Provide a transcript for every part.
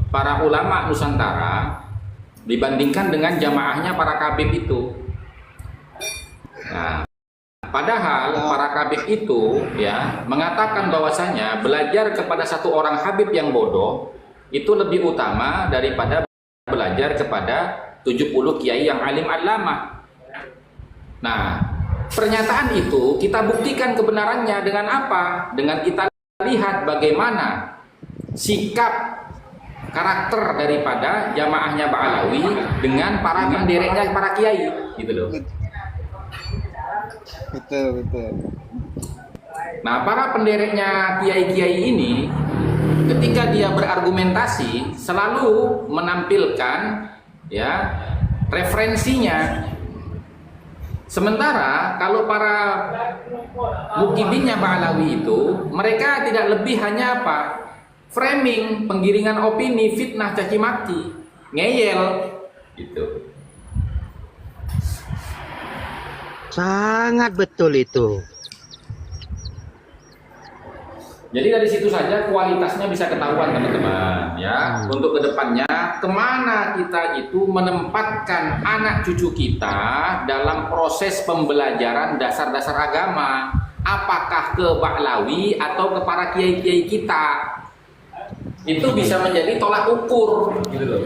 para ulama Nusantara dibandingkan dengan jamaahnya para kabib itu. Nah, padahal para kabib itu ya mengatakan bahwasanya belajar kepada satu orang habib yang bodoh itu lebih utama daripada belajar kepada 70 kiai yang alim allamah. Nah, pernyataan itu kita buktikan kebenarannya dengan apa? Dengan kita lihat bagaimana sikap karakter daripada jamaahnya Ba'alawi dengan para pendereknya para kiai, gitu loh. Betul. Nah, para pendereknya kiai-kiai ini ketika dia berargumentasi selalu menampilkan ya referensinya. Sementara kalau para mukibinnya Ba'alawi itu mereka tidak lebih hanya apa? Framing, penggiringan opini, fitnah, caci maki, ngeyel gitu. Sangat betul itu. Jadi dari situ saja kualitasnya bisa ketahuan teman-teman ya. Untuk kedepannya kemana kita itu menempatkan anak cucu kita dalam proses pembelajaran dasar-dasar agama. Apakah ke Ba'alawi atau ke para kiai-kiai kita? Itu bisa menjadi tolak ukur gitu loh.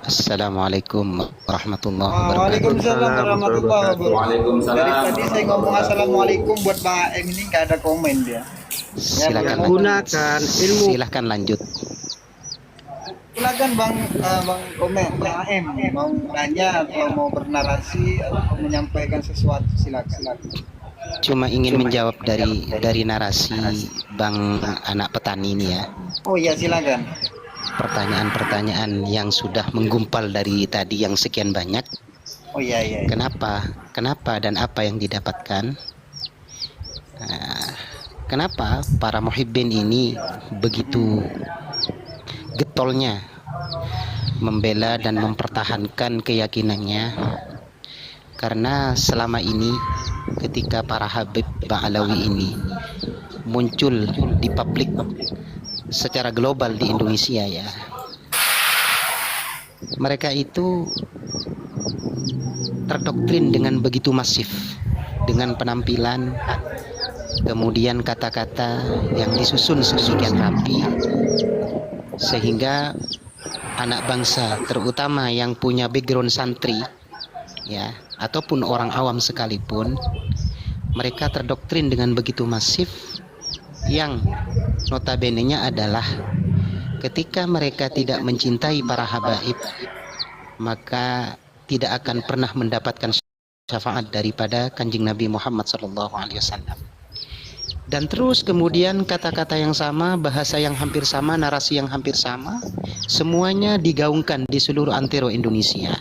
Assalamualaikum warahmatullahi wabarakatuh. Waalaikumsalam warahmatullahi wabarakatuh. Waalaikumsalam. Dari tadi saya ngomong assalamualaikum buat Mbak M ini nggak ada komen dia. Silakan Ya, Gunakan ilmu. Silakan lanjut. Silakan Bang komen Mbak M mau nanya atau mau bernarasi atau mau menyampaikan sesuatu silakan. Cuma ingin menjawab dari narasi Bang anak petani ini ya. Oh iya silakan. Pertanyaan-pertanyaan yang sudah menggumpal dari tadi yang sekian banyak. Oh iya. Kenapa dan apa yang didapatkan? Nah, kenapa para muhibbin ini begitu getolnya membela dan mempertahankan keyakinannya? Karena selama ini ketika para habib Ba'alawi ini muncul di publik secara global di Indonesia ya, mereka itu terdoktrin dengan begitu masif, dengan penampilan, kemudian kata-kata yang disusun sedemikian rapi, sehingga anak bangsa terutama yang punya background santri ya ataupun orang awam sekalipun, mereka terdoktrin dengan begitu masif yang notabene-nya adalah ketika mereka tidak mencintai para habaib, maka tidak akan pernah mendapatkan syafaat daripada Kanjeng Nabi Muhammad SAW. Dan terus kemudian kata-kata yang sama, bahasa yang hampir sama, narasi yang hampir sama, semuanya digaungkan di seluruh antero Indonesia.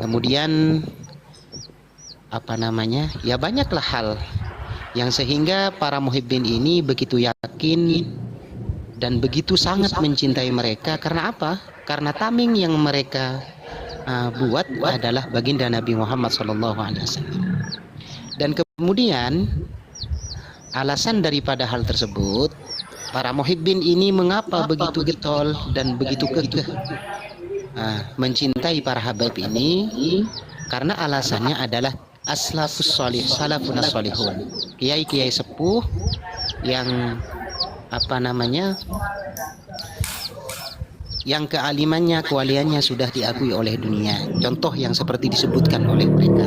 Kemudian ya banyaklah hal yang sehingga para muhibbin ini begitu yakin dan begitu sangat mencintai mereka. Karena apa? Karena tameng yang mereka buat adalah baginda Nabi Muhammad SAW. Dan kemudian alasan daripada hal tersebut, para muhibbin ini mengapa begitu getol dan begitu kekeh mencintai para habib ini? Karena alasannya adalah aslafus sholih, salafun sholihun, kiai-kiai sepuh yang yang kealimannya, kewaliannya sudah diakui oleh dunia, contoh yang seperti disebutkan oleh mereka.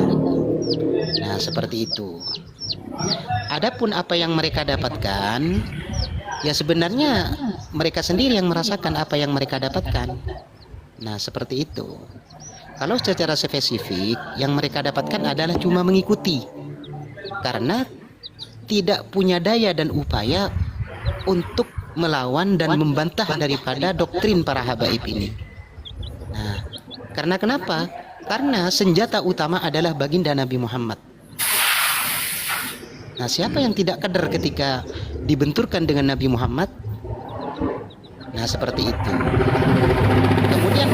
Nah seperti itu. Adapun apa yang mereka dapatkan, ya sebenarnya mereka sendiri yang merasakan apa yang mereka dapatkan. Nah seperti itu. Kalau secara spesifik yang mereka dapatkan adalah cuma mengikuti, karena tidak punya daya dan upaya untuk melawan dan membantah daripada doktrin para habaib ini. Nah, karena kenapa? Karena senjata utama adalah baginda Nabi Muhammad. Nah, siapa yang tidak keder ketika dibenturkan dengan Nabi Muhammad? Nah, seperti itu. Kemudian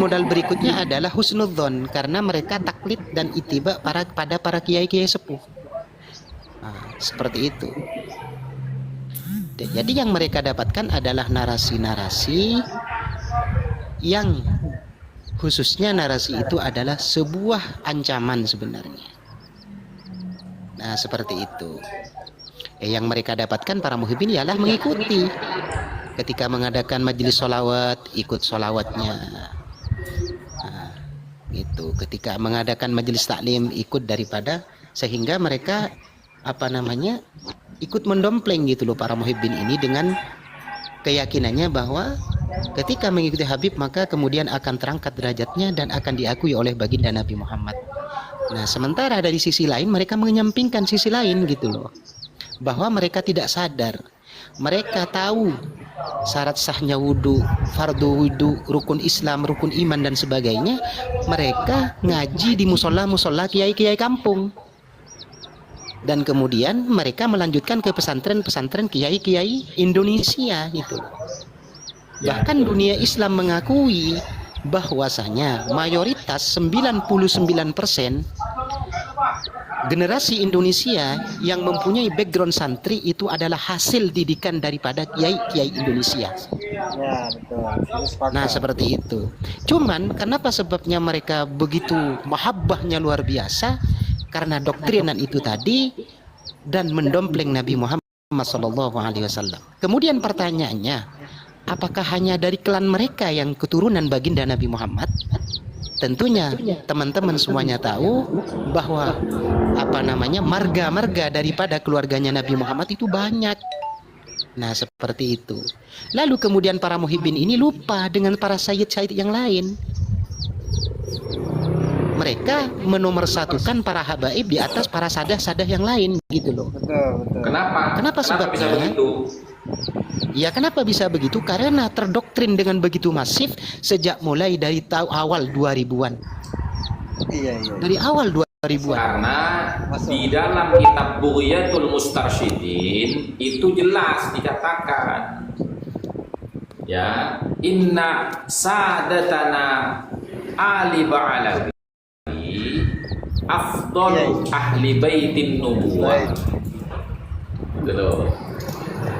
modal berikutnya adalah husnudzon, karena mereka taklid dan ittiba pada para kiai-kiai sepuh. Nah, seperti itu. Jadi yang mereka dapatkan adalah narasi-narasi yang khususnya narasi itu adalah sebuah ancaman sebenarnya. Nah, seperti itu. Yang mereka dapatkan para muhibbin ialah mengikuti. Ketika mengadakan majelis sholawat, ikut sholawatnya. Nah, gitu. Ketika mengadakan majelis taklim, ikut daripada, sehingga mereka ikut mendompleng gitu loh para muhibbin ini dengan keyakinannya bahwa ketika mengikuti Habib maka kemudian akan terangkat derajatnya dan akan diakui oleh baginda Nabi Muhammad. Nah, sementara dari sisi lain mereka menyampingkan sisi lain gitu loh, bahwa mereka tidak sadar. Mereka tahu syarat sahnya wudhu, fardu wudhu, rukun Islam, rukun iman dan sebagainya. Mereka ngaji di musola-musola kiai-kiai kampung. Dan kemudian mereka melanjutkan ke pesantren-pesantren kiai-kiai Indonesia gitu. Bahkan dunia Islam mengakui bahwasanya mayoritas 99% generasi Indonesia yang mempunyai background santri itu adalah hasil didikan daripada kiai-kiai Indonesia. Ya, betul. Nah, seperti itu. Cuman kenapa sebabnya mereka begitu mahabbahnya luar biasa? Karena doktrinan itu tadi dan mendompleng Nabi Muhammad SAW. Kemudian pertanyaannya, apakah hanya dari klan mereka yang keturunan baginda Nabi Muhammad? Tentunya teman-teman semuanya tahu bahwa marga-marga daripada keluarganya Nabi Muhammad itu banyak. Nah, seperti itu. Lalu kemudian para muhibbin ini lupa dengan para sayyid-sayyid yang lain. Mereka menomorsatukan para habaib di atas para sadah-sadah yang lain gitu loh. Betul. Kenapa sebabnya? bisa begitu? Ya, kenapa bisa begitu? Karena terdoktrin dengan begitu masif sejak mulai dari awal 2000-an. Iya. Dari awal 2000-an. Karena di dalam kitab Bughyatul Mustarsyidin itu jelas dikatakan, ya, inna sadatana Ali Ba'alawi afdal ahli baitin nubuwah. Gitu.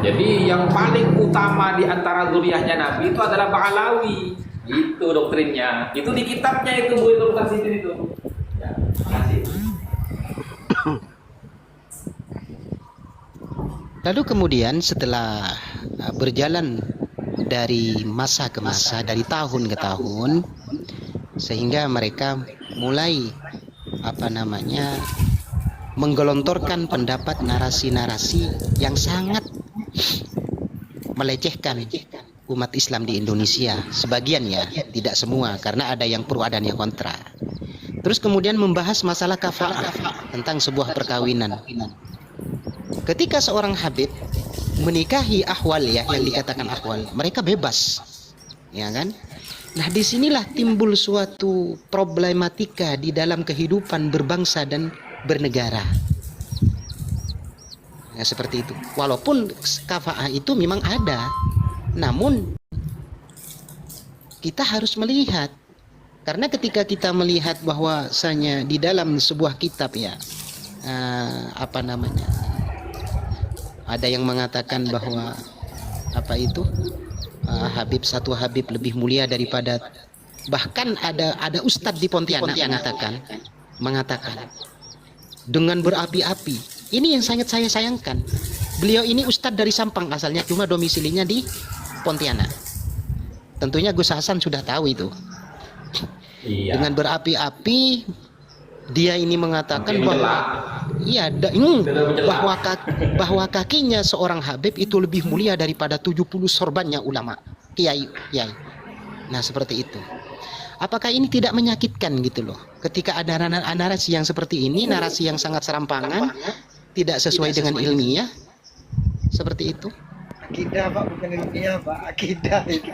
Jadi yang paling utama di antara zuriyahnya Nabi itu adalah Ba'alawi. Itu doktrinnya. Itu di kitabnya itu Bughyatul Mustarsyidin itu. Ya, makasih. Lalu kemudian setelah berjalan dari masa ke masa, dari tahun ke tahun, sehingga mereka mulai menggelontorkan pendapat narasi-narasi yang sangat melecehkan umat Islam di Indonesia. Sebagian ya, tidak semua, karena ada yang pro, ada yang kontra. Terus kemudian membahas masalah kafa'ah tentang sebuah perkawinan. Ketika seorang habib menikahi ahwal, ya, yang dikatakan ahwal, mereka bebas, ya kan? Nah, disinilah timbul suatu problematika di dalam kehidupan berbangsa dan bernegara. Ya, seperti itu. Walaupun kafa'ah itu memang ada, namun kita harus melihat, karena ketika kita melihat bahwasanya di dalam sebuah kitab, ya, ada yang mengatakan bahwa satu Habib lebih mulia daripada, bahkan ada ustadz di Pontianak mengatakan dengan berapi-api. Ini yang sangat saya sayangkan. Beliau ini ustadz dari Sampang asalnya, cuma domisilinya di Pontianak. Tentunya Gus Hasan sudah tahu itu. Iya. Dengan berapi-api dia ini mengatakan bahwa kakinya seorang Habib itu lebih mulia daripada 70 sorbannya ulama, kiai. Nah, seperti itu. Apakah ini tidak menyakitkan gitu loh? Ketika ada narasi yang seperti ini, narasi yang sangat serampangan, tidak sesuai dengan ilmiah, seperti itu. Akidah, Pak, bukan ilmiah, Pak. Akidah itu.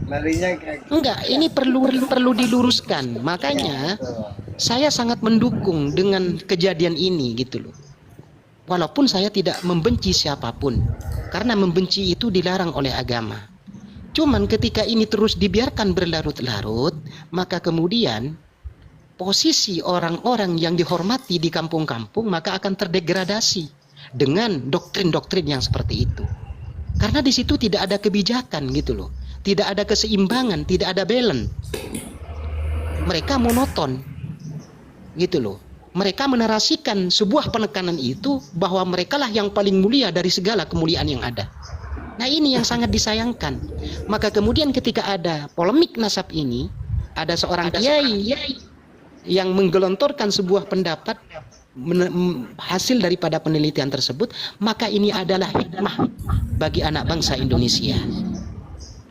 Larinya kayak gitu. Enggak, ini perlu diluruskan. Makanya saya sangat mendukung dengan kejadian ini gitu loh. Walaupun saya tidak membenci siapapun, karena membenci itu dilarang oleh agama. Cuman ketika ini terus dibiarkan berlarut-larut, maka kemudian posisi orang-orang yang dihormati di kampung-kampung maka akan terdegradasi. dengan doktrin-doktrin yang seperti itu. Karena di situ tidak ada kebijakan gitu loh. Tidak ada keseimbangan, tidak ada balance. Mereka monoton. Gitu loh. Mereka menarasikan sebuah penekanan itu bahwa merekalah yang paling mulia dari segala kemuliaan yang ada. Nah, ini yang sangat disayangkan. Maka kemudian ketika ada polemik nasab ini, ada seorang kiai yang menggelontorkan sebuah pendapat hasil daripada penelitian tersebut, maka ini adalah hikmah bagi anak bangsa Indonesia,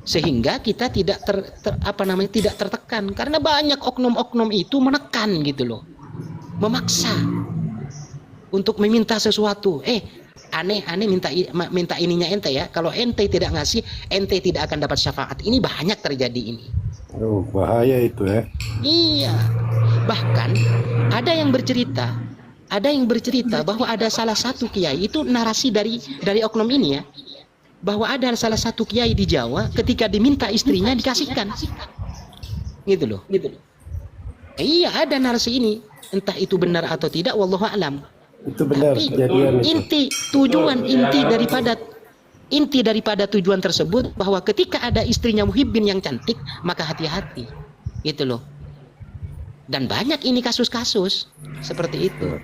sehingga kita tidak tidak tertekan, karena banyak oknum-oknum itu menekan gitu loh, memaksa untuk meminta sesuatu. Aneh minta ininya ente ya, kalau ente tidak ngasih, ente tidak akan dapat syafaat. Ini banyak terjadi ini. Oh, bahaya itu ya. Iya, bahkan ada yang bercerita bahwa ada salah satu kiai, itu narasi dari oknum ini ya, bahwa ada salah satu kiai di Jawa ketika diminta istrinya dikasihkan, gitu loh. Iya, ada narasi ini, entah itu benar atau tidak, wallahu a'lam. Itu benar kejadian itu. Inti daripada tujuan tersebut bahwa ketika ada istrinya muhibbin yang cantik, maka hati-hati, gitu loh. Dan banyak ini kasus-kasus seperti itu.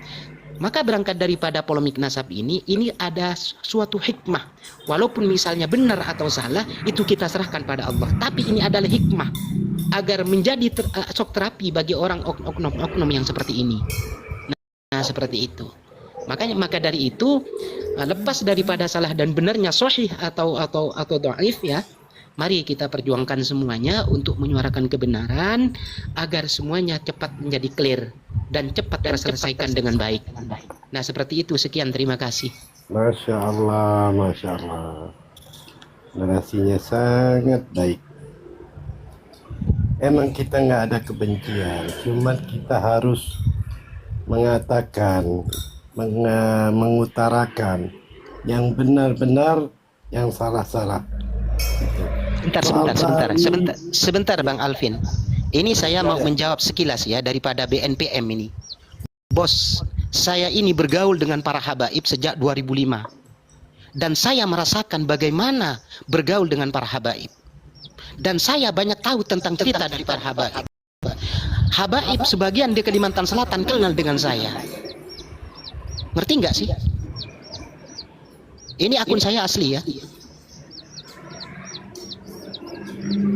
Maka berangkat daripada polemik nasab ini ada suatu hikmah. Walaupun misalnya benar atau salah, itu kita serahkan pada Allah. Tapi ini adalah hikmah agar menjadi shock terapi bagi orang oknum yang seperti ini. Nah, seperti itu. Maka dari itu, lepas daripada salah dan benarnya sahih atau dhaif ya, mari kita perjuangkan semuanya untuk menyuarakan kebenaran agar semuanya cepat menjadi clear dan cepat terselesaikan dengan baik. Nah, seperti itu. Sekian, terima kasih. Masya Allah, Masya Allah. Narasinya sangat baik. Emang kita nggak ada kebencian, cuman kita harus mengatakan, mengutarakan yang benar-benar, yang salah-salah. Sebentar Bang Alvin. Ini saya mau menjawab sekilas ya daripada BNPM ini. Bos, saya ini bergaul dengan para habaib sejak 2005. Dan saya merasakan bagaimana bergaul dengan para habaib. Dan saya banyak tahu tentang cerita dari para habaib. Habaib sebagian di Kalimantan Selatan kenal dengan saya. Ngerti nggak sih? Ini akun saya asli ya.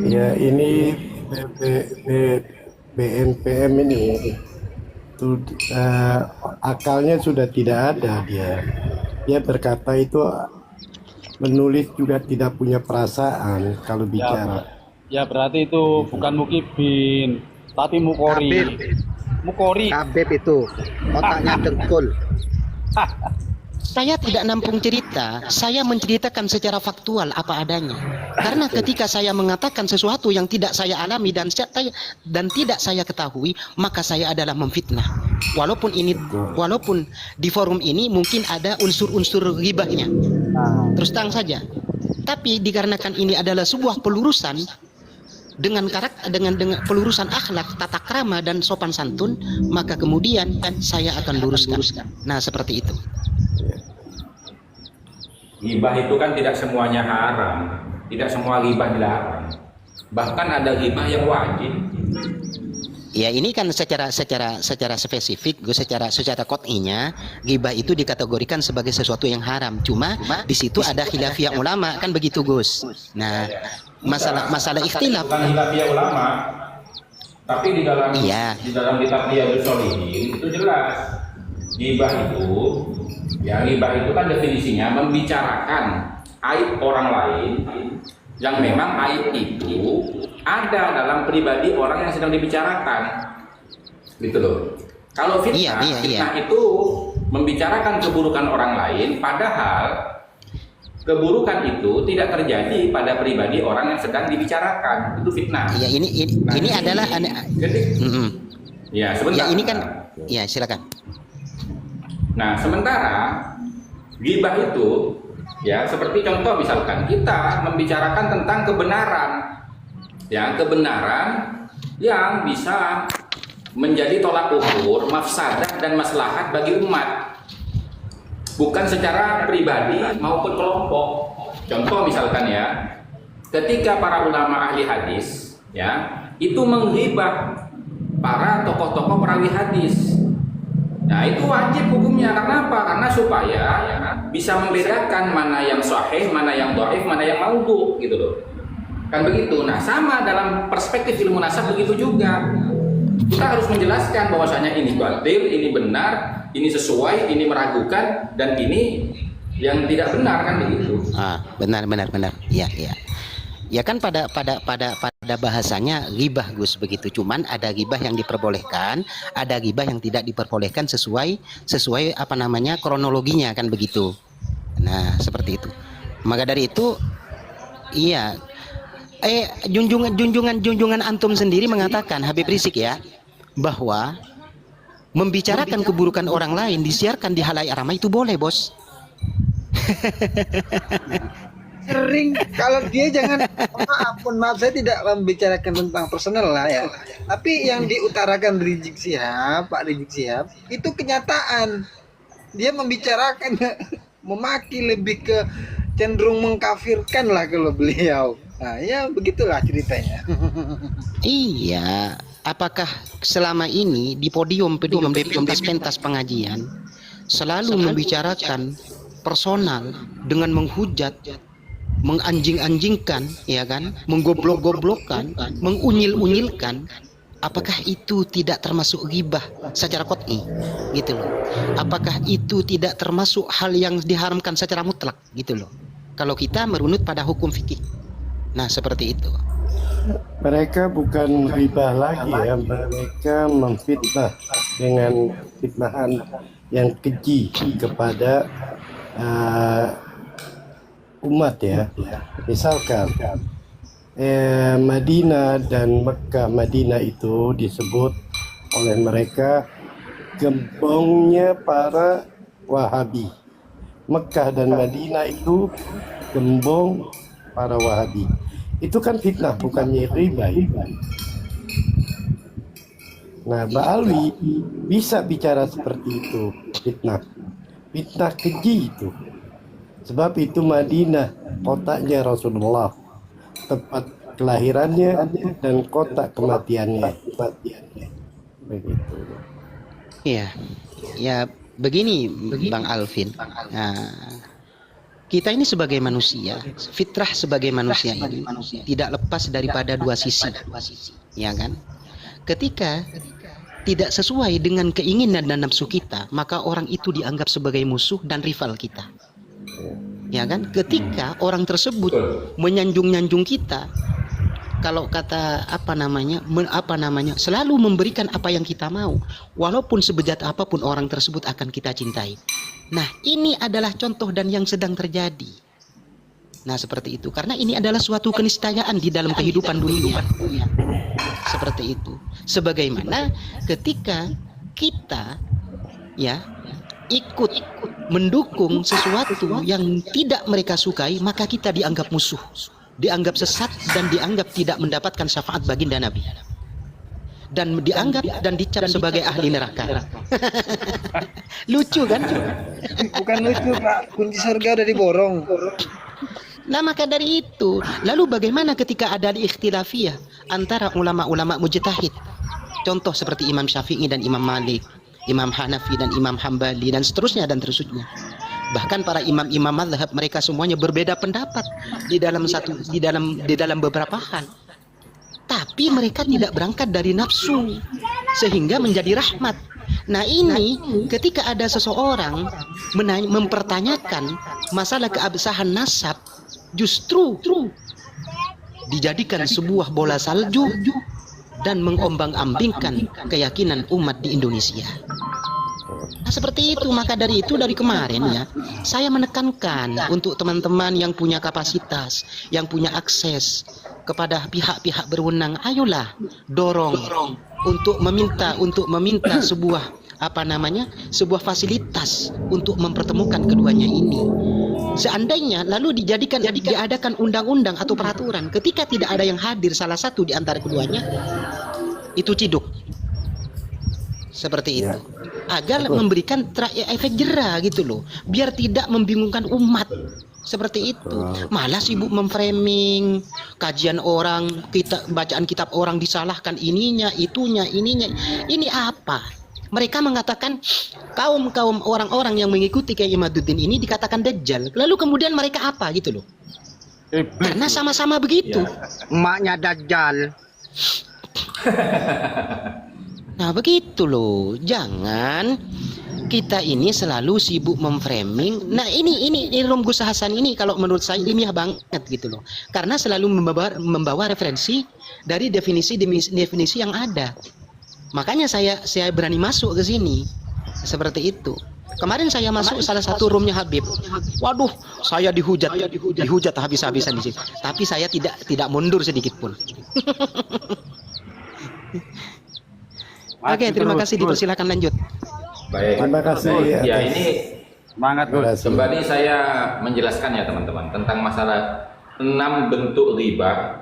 Ya, ini BNPM ini tuh, akalnya sudah tidak ada dia. Dia berkata itu menulis juga tidak punya perasaan kalau bicara. Ya berarti itu bukan Mukibin, tapi Mukori. Mukori. Habib itu otaknya dengkul. Saya tidak nampung cerita, saya menceritakan secara faktual apa adanya. Karena ketika saya mengatakan sesuatu yang tidak saya alami dan tidak saya ketahui, maka saya adalah memfitnah. Walaupun di forum ini mungkin ada unsur-unsur ghibahnya. Terus terang saja. Tapi dikarenakan ini adalah sebuah pelurusan dengan pelurusan akhlak, tata krama dan sopan santun, maka kemudian saya akan luruskan. Nah, seperti itu. Ghibah itu kan tidak semuanya haram, tidak semua ghibah dilarang. Bahkan ada ghibah yang wajib. Ya, ini kan secara spesifik, secara qat'inya ghibah itu dikategorikan sebagai sesuatu yang haram. Cuma di situ ada khilafiyah ulama, kan begitu, Gus. Nah, masalah ikhtilaf. Bukan khilafiyah ulama, tapi di dalam kitab Riyadhus Shalihin itu jelas. Ghibah itu kan definisinya membicarakan aib orang lain yang memang aib itu ada dalam pribadi orang yang sedang dibicarakan, gitu loh. Kalau fitnah itu membicarakan keburukan orang lain, padahal keburukan itu tidak terjadi pada pribadi orang yang sedang dibicarakan, itu fitnah. Ya, ini adalah ya, sebentar. Ya, ini kan, ya silakan. Nah, sementara ghibah itu, ya seperti contoh misalkan kita membicarakan tentang kebenaran, ya kebenaran yang bisa menjadi tolak ukur, mafsadah dan maslahat bagi umat. bukan secara pribadi maupun kelompok. Contoh misalkan ya, ketika para ulama ahli hadis ya itu menghibah para tokoh-tokoh perawi hadis. Nah, itu wajib hukumnya. Karena apa? Karena supaya ya, bisa membedakan mana yang sahih, mana yang dhaif, mana yang maudhu gitu loh. Kan begitu. Nah, sama dalam perspektif ilmu nasab begitu juga. Kita harus menjelaskan bahwasanya ini batil, ini benar, ini sesuai, ini meragukan, dan ini yang tidak benar, kan begitu. Benar. Iya. Ya kan pada bahasanya ghibah, Gus, begitu. Cuman ada ghibah yang diperbolehkan, ada ghibah yang tidak diperbolehkan sesuai apa namanya kronologinya, kan begitu. Nah, seperti itu. Maka dari itu iya junjungan antum sendiri mengatakan, Habib Rizik ya, bahwa membicarakan keburukan orang lain disiarkan di halayak ramai itu boleh, Bos. Sering kalau dia jangan, maaf saya tidak membicarakan tentang personal lah ya, tapi yang diutarakan Rizik Syihab, Pak Rizik Syihab itu kenyataan. Dia membicarakan memaki, lebih ke cenderung mengkafirkan lah kalau beliau. Nah ya begitulah ceritanya. Iya, apakah selama ini di podium pentas pengajian selalu membicarakan personal dengan menghujat, menganjing-anjingkan, ya kan, menggoblok-goblokkan, mengunyil-unyilkan, apakah itu tidak termasuk ghibah secara qat'i gitu loh? Apakah itu tidak termasuk hal yang diharamkan secara mutlak gitu loh? Kalau kita merunut pada hukum fikih. Nah, seperti itu. Mereka bukan ghibah lagi ya, mereka memfitnah dengan fitnahan yang keji kepada umat ya. Misalkan Madinah dan Mekah, Madinah itu disebut oleh mereka gembongnya para Wahabi. Mekah dan Madinah itu gembong para Wahabi. Itu kan fitnah, bukannya riba. Nah, Ba'alwi bisa bicara seperti itu, fitnah keji itu. Sebab itu Madinah kotaknya Rasulullah, tempat kelahirannya dan kotak kematiannya. Begitu. Iya, ya begini Bang Alvin. Nah, kita ini sebagai manusia, fitrah sebagai manusia ini tidak lepas daripada dua sisi, ya kan? Ketika tidak sesuai dengan keinginan dan nafsu kita, maka orang itu dianggap sebagai musuh dan rival kita. Ya kan? Ketika orang tersebut menyanjung-nyanjung kita, kalau kata apa namanya, selalu memberikan apa yang kita mau, walaupun sebejat apapun orang tersebut akan kita cintai. Nah, ini adalah contoh dan yang sedang terjadi. Nah, seperti itu. Karena ini adalah suatu keniscayaan di dalam kehidupan dunia. Seperti itu. Sebagaimana ketika kita ya ikut mendukung sesuatu yang tidak mereka sukai, maka kita dianggap musuh, dianggap sesat, dan dianggap tidak mendapatkan syafaat baginda Nabi, dan dianggap dan dicap sebagai ahli neraka. Lucu kan? Bukan lucu Pak, kunci surga udah diborong. Nah, maka dari itu, lalu bagaimana ketika ada ikhtilafiyah antara ulama-ulama mujtahid? Contoh seperti Imam Syafi'i dan Imam Malik, Imam Hanafi dan Imam Hambali, dan seterusnya dan terusnya. Bahkan para imam-imam mazhab mereka semuanya berbeda pendapat di dalam beberapa hal. Tapi mereka tidak berangkat dari nafsu sehingga menjadi rahmat. Nah, ini ketika ada seseorang mempertanyakan masalah keabsahan nasab, justru dijadikan sebuah bola salju dan mengombang-ambingkan keyakinan umat di Indonesia. Nah, seperti itu. Maka dari itu, dari kemarin ya, saya menekankan untuk teman-teman yang punya kapasitas, yang punya akses kepada pihak-pihak berwenang, ayolah dorong untuk meminta sebuah sebuah fasilitas untuk mempertemukan keduanya ini. Seandainya lalu diadakan undang-undang atau peraturan, ketika tidak ada yang hadir salah satu di antara keduanya, itu ciduk. Seperti itu. agar memberikan efek jera gitu loh, biar tidak membingungkan umat. Seperti itu. Malah sibuk memframing kajian orang, bacaan kitab orang disalahkan ininya, itunya, ininya. Ini apa? Mereka mengatakan kaum orang-orang yang mengikuti Kiai Imaduddin ini dikatakan dajjal. Lalu kemudian mereka apa gitu loh? Karena sama-sama begitu. Emaknya Dajjal. Nah begitu loh. Jangan kita ini selalu sibuk memframing. Nah ini Rom Gus Hasan ini kalau menurut saya ilmiah banget gitu loh. Karena selalu membawa referensi dari definisi yang ada. Makanya saya berani masuk ke sini. Seperti itu. Kemarin saya masuk salah satu roomnya Habib. Waduh, saya dihujat habis-habisan di sini. Tapi saya tidak mundur sedikit pun. Oke, terima kasih, dipersilakan lanjut. Baik. Terima kasih. Ya, ini Semangat Gus. kembali saya menjelaskan ya teman-teman tentang masalah 6 bentuk riba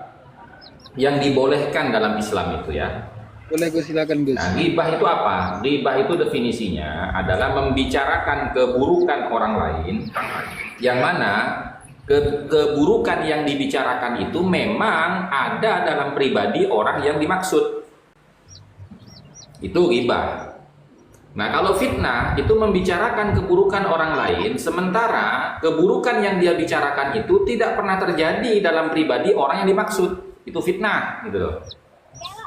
yang dibolehkan dalam Islam itu ya. Boleh Gus, silakan Gus. Nah, ghibah itu apa? Ghibah itu definisinya adalah membicarakan keburukan orang lain, yang mana keburukan yang dibicarakan itu memang ada dalam pribadi orang yang dimaksud. Itu ghibah. Nah, kalau fitnah itu membicarakan keburukan orang lain, sementara keburukan yang dia bicarakan itu tidak pernah terjadi dalam pribadi orang yang dimaksud. Itu fitnah, gitu loh.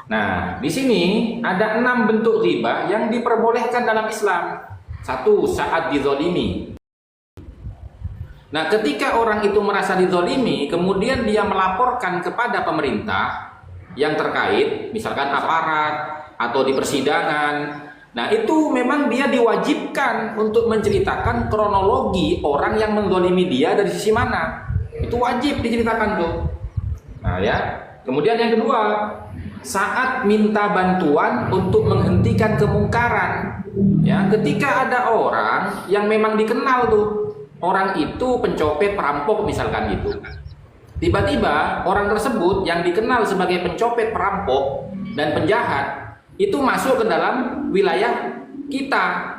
Nah, di sini ada 6 bentuk riba yang diperbolehkan dalam Islam. 1, saat dizolimi. Nah, ketika orang itu merasa dizolimi, kemudian dia melaporkan kepada pemerintah yang terkait, misalkan aparat atau di persidangan. Nah, itu memang dia diwajibkan untuk menceritakan kronologi orang yang menzolimi dia dari sisi mana. Itu wajib diceritakan tuh. Nah, ya. Kemudian yang kedua, saat minta bantuan untuk menghentikan kemungkaran. Ya, ketika ada orang yang memang dikenal tuh, orang itu pencopet, perampok misalkan gitu. Tiba-tiba orang tersebut yang dikenal sebagai pencopet, perampok dan penjahat itu masuk ke dalam wilayah kita.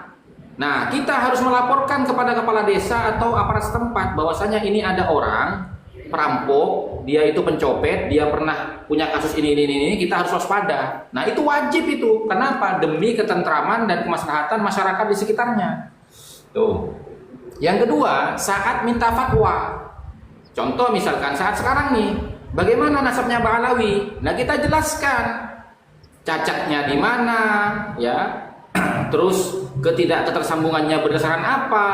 Nah, kita harus melaporkan kepada kepala desa atau aparat setempat bahwasanya ini ada orang perampok, dia itu pencopet, dia pernah punya kasus ini, kita harus waspada. Nah, itu wajib itu. Kenapa? Demi ketentraman dan kemaslahatan masyarakat di sekitarnya. Tuh. Yang kedua, saat minta fatwa. Contoh misalkan saat sekarang nih, bagaimana nasabnya Ba'alawi? Nah, kita jelaskan cacatnya di mana, ya. Terus ketidaktersambungannya berdasarkan apa?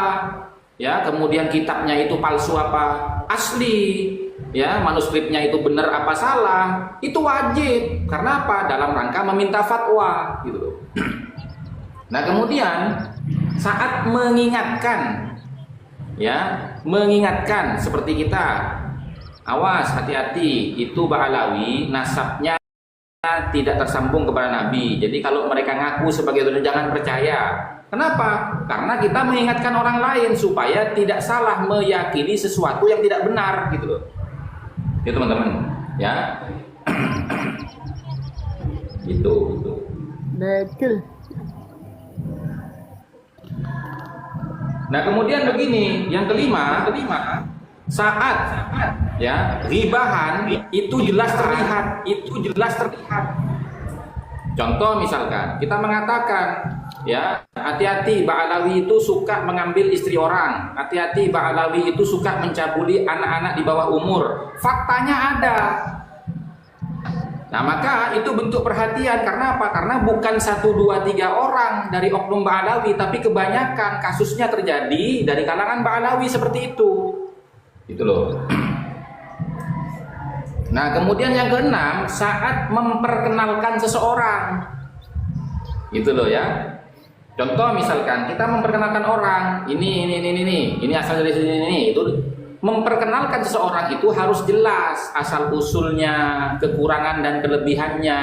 Ya, kemudian kitabnya itu palsu apa asli, ya, manuskripnya itu benar apa salah, itu wajib. Karena apa? Dalam rangka meminta fatwa, gitu loh. Nah, kemudian saat mengingatkan, ya, mengingatkan seperti kita, awas, hati-hati, itu Ba'alawi nasabnya tidak tersambung kepada Nabi. Jadi kalau mereka ngaku sebagai itu jangan percaya. Kenapa? Karena kita mengingatkan orang lain supaya tidak salah meyakini sesuatu yang tidak benar, gitu loh. Itu teman-teman, ya. Gitu. Betul. Nah, kemudian begini, yang kelima, saat ya ribahan itu jelas terlihat. Contoh misalkan kita mengatakan, ya, hati-hati Ba'alawi itu suka mengambil istri orang, hati-hati Ba'alawi itu suka mencabuli anak-anak di bawah umur. Faktanya ada. Nah, maka itu bentuk perhatian. Karena apa? Karena bukan 1, 2, 3 orang dari oknum Ba'alawi, tapi kebanyakan kasusnya terjadi dari kalangan Ba'alawi seperti itu. Itu loh. Nah, kemudian yang keenam, saat memperkenalkan seseorang. Gitu loh ya. Contoh misalkan kita memperkenalkan orang, ini asal dari sini, itu memperkenalkan seseorang itu harus jelas asal usulnya, kekurangan dan kelebihannya.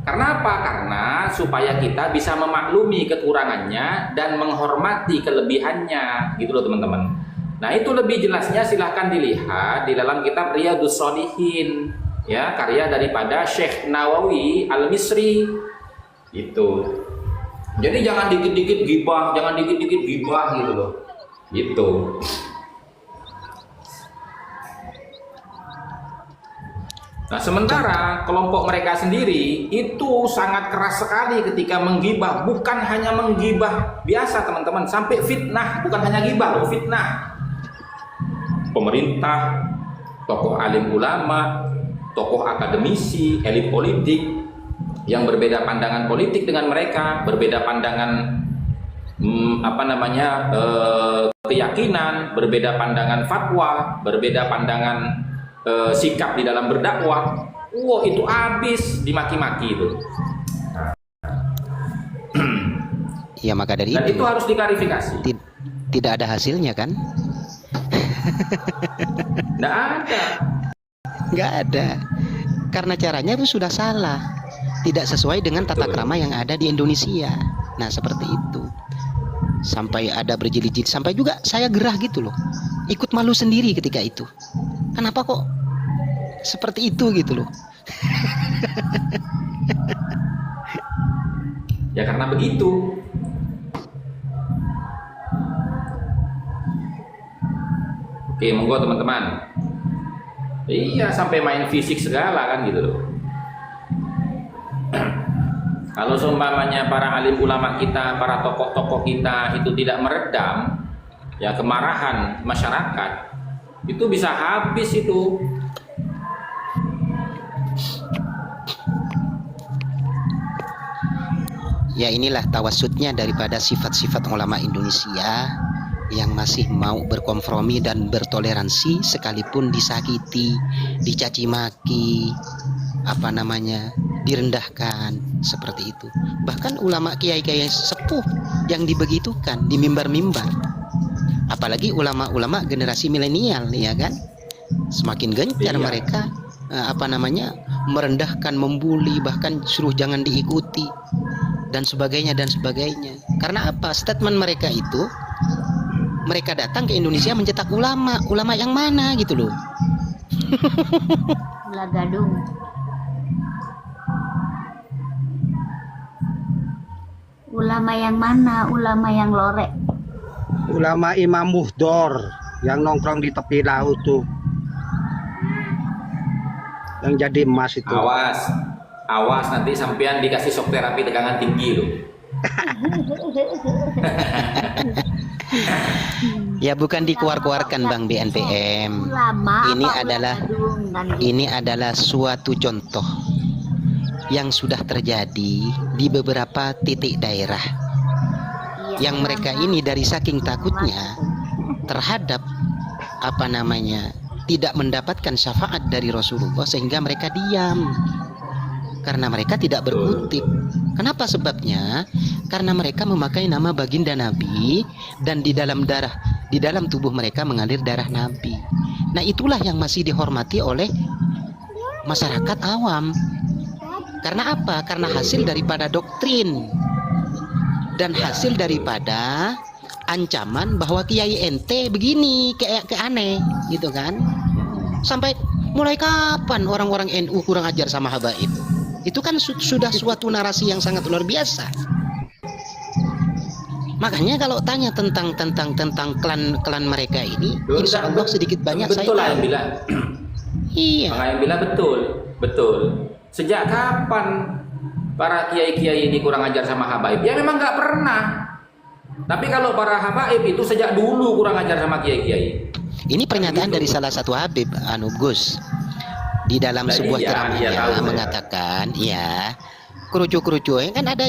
Karena apa? Karena supaya kita bisa memaklumi kekurangannya dan menghormati kelebihannya, gitu loh teman-teman. Nah, itu lebih jelasnya silahkan dilihat di dalam kitab Riyadhus Shalihin, ya, karya daripada Syekh Nawawi Al-Misri. Itu. Jadi jangan dikit-dikit gibah, jangan dikit-dikit gibah gitu loh. Gitu. Nah, sementara kelompok mereka sendiri itu sangat keras sekali ketika menggibah, bukan hanya menggibah biasa teman-teman, sampai fitnah, bukan hanya gibah loh, fitnah. Pemerintah, tokoh alim ulama, tokoh akademisi, elit politik yang berbeda pandangan politik dengan mereka, berbeda pandangan keyakinan, berbeda pandangan fatwa, berbeda pandangan sikap di dalam berdakwah. Wah, itu habis dimaki-maki itu. Ya maka dari Dan itu harus diklarifikasi. tidak ada hasilnya kan? Nggak ada. Nggak ada. Karena caranya itu sudah salah. Tidak sesuai dengan tata krama yang ada di Indonesia. Nah seperti itu. Sampai ada berjilid-jilid, sampai juga saya gerah gitu loh. Ikut malu sendiri ketika itu. Kenapa kok seperti itu gitu loh. Ya karena begitu. Oke, monggo teman-teman. Iya, sampai main fisik segala kan gitu loh. Kalau seumpamanya para alim ulama kita, para tokoh-tokoh kita itu tidak meredam ya kemarahan masyarakat, itu bisa habis itu. Ya inilah tawasudnya daripada sifat-sifat ulama Indonesia yang masih mau berkompromi dan bertoleransi sekalipun disakiti, dicaci maki, direndahkan seperti itu. Bahkan ulama kiai-kiai sepuh yang dibegitukan di mimbar-mimbar. Apalagi ulama-ulama generasi milenial ya kan? Semakin gencar mereka merendahkan, membuli, bahkan suruh jangan diikuti dan sebagainya dan sebagainya. Karena apa? Statement mereka itu, mereka datang ke Indonesia mencetak ulama yang mana gitu loh. Ula Gadung. Ulama yang mana? Ulama yang lorek. Ulama Imam Muhdor yang nongkrong di tepi laut tuh. Yang jadi emas itu. Awas nanti sampean dikasih shock terapi tegangan tinggi loh. Ya bukan dikeluar-keluarkan Bang BNPM. Ini adalah suatu contoh yang sudah terjadi di beberapa titik daerah yang mereka ini dari saking takutnya terhadap tidak mendapatkan syafaat dari Rasulullah sehingga mereka diam karena mereka tidak berkutik. Kenapa sebabnya? Karena mereka memakai nama baginda Nabi dan di dalam tubuh mereka mengalir darah Nabi. Nah itulah yang masih dihormati oleh masyarakat awam. Karena apa? Karena hasil daripada doktrin dan hasil daripada ancaman bahwa kiai ente begini kayak aneh gitu kan. Sampai mulai kapan orang-orang NU kurang ajar sama habaib? Itu kan sudah suatu narasi yang sangat luar biasa. Makanya kalau tanya tentang klan mereka ini, insya Allah sedikit banyak saya tahu. Yang bilang. Iya. Yang bilang betul. Sejak kapan para kiai-kiai ini kurang ajar sama habaib? Ya memang nggak pernah. Tapi kalau para habaib itu sejak dulu kurang ajar sama kiai-kiai. Ini pernyataan dari salah satu habib, Gus, di dalam sebuah ceramahnya mengatakan, ya kerucu-kerucu kan ada